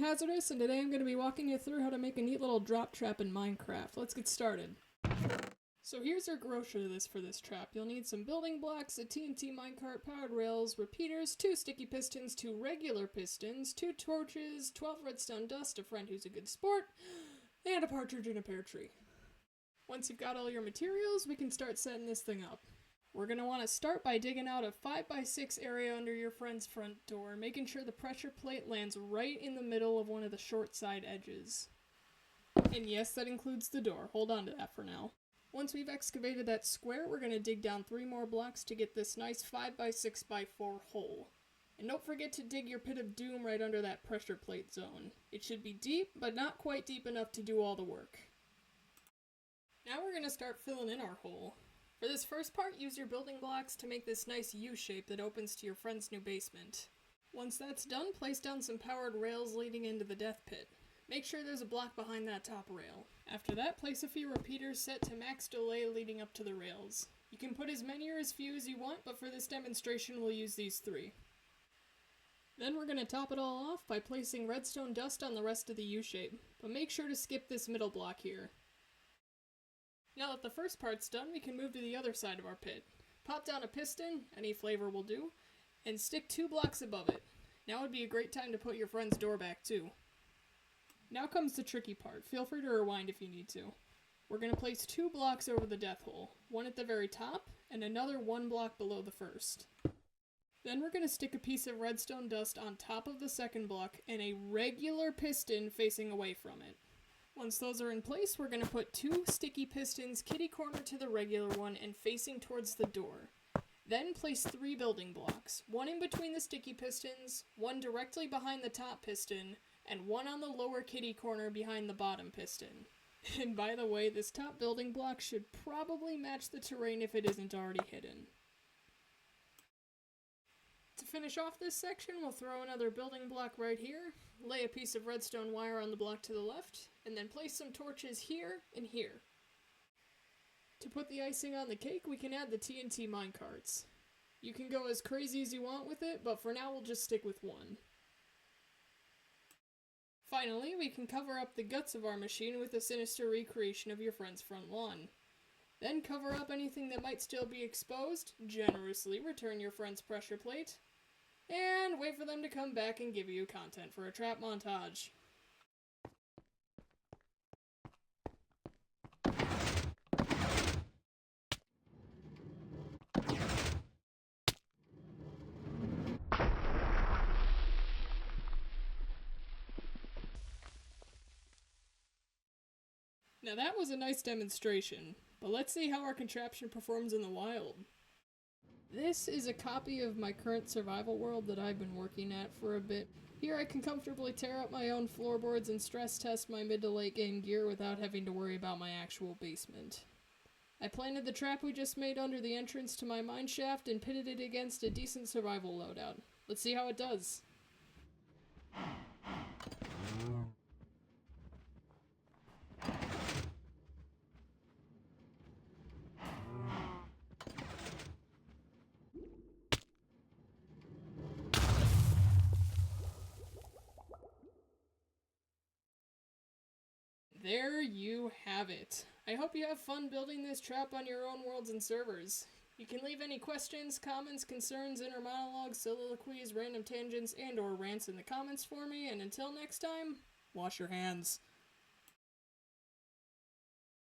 Hazardous, and today I'm going to be walking you through how to make a neat little drop trap in Minecraft. Let's get started. So here's your grocery for this trap. You'll need some building blocks, a TNT minecart, powered rails, repeaters, 2 sticky pistons, 2 regular pistons, 2 torches, 12 redstone dust, a friend who's a good sport, and a partridge in a pear tree. Once you've got all your materials, we can start setting this thing up. We're going to want to start by digging out a 5x6 area under your friend's front door, making sure the pressure plate lands right in the middle of one of the short side edges. And yes, that includes the door. Hold on to that for now. Once we've excavated that square, we're going to dig down 3 more blocks to get this nice 5x6x4 hole. And don't forget to dig your pit of doom right under that pressure plate zone. It should be deep, but not quite deep enough to do all the work. Now we're going to start filling in our hole. For this first part, use your building blocks to make this nice U shape that opens to your friend's new basement. Once that's done, place down some powered rails leading into the death pit. Make sure there's a block behind that top rail. After that, place a few repeaters set to max delay leading up to the rails. You can put as many or as few as you want, but for this demonstration we'll use these 3. Then we're going to top it all off by placing redstone dust on the rest of the U shape, but make sure to skip this middle block here. Now that the first part's done, we can move to the other side of our pit. Pop down a piston, any flavor will do, and stick 2 blocks above it. Now would be a great time to put your friend's door back too. Now comes the tricky part. Feel free to rewind if you need to. We're going to place 2 blocks over the death hole, one at the very top, and another 1 block below the first. Then we're going to stick a piece of redstone dust on top of the second block and a regular piston facing away from it. Once those are in place, we're going to put 2 sticky pistons kitty corner to the regular one and facing towards the door. Then place 3 building blocks, 1 in between the sticky pistons, 1 directly behind the top piston, and 1 on the lower kitty corner behind the bottom piston. And by the way, this top building block should probably match the terrain if it isn't already hidden. To finish off this section, we'll throw another building block right here, lay a piece of redstone wire on the block to the left, and then place some torches here and here. To put the icing on the cake, we can add the TNT minecarts. You can go as crazy as you want with it, but for now we'll just stick with 1. Finally, we can cover up the guts of our machine with a sinister recreation of your friend's front lawn. Then cover up anything that might still be exposed, generously return your friend's pressure plate, and wait for them to come back and give you content for a trap montage. Now that was a nice demonstration, but let's see how our contraption performs in the wild. This is a copy of my current survival world that I've been working at for a bit. Here I can comfortably tear up my own floorboards and stress test my mid to late game gear without having to worry about my actual basement. I planted the trap we just made under the entrance to my mine shaft and pitted it against a decent survival loadout. Let's see how it does. There you have it. I hope you have fun building this trap on your own worlds and servers. You can leave any questions, comments, concerns, inner monologues, soliloquies, random tangents, and/or rants in the comments for me, and until next time, wash your hands.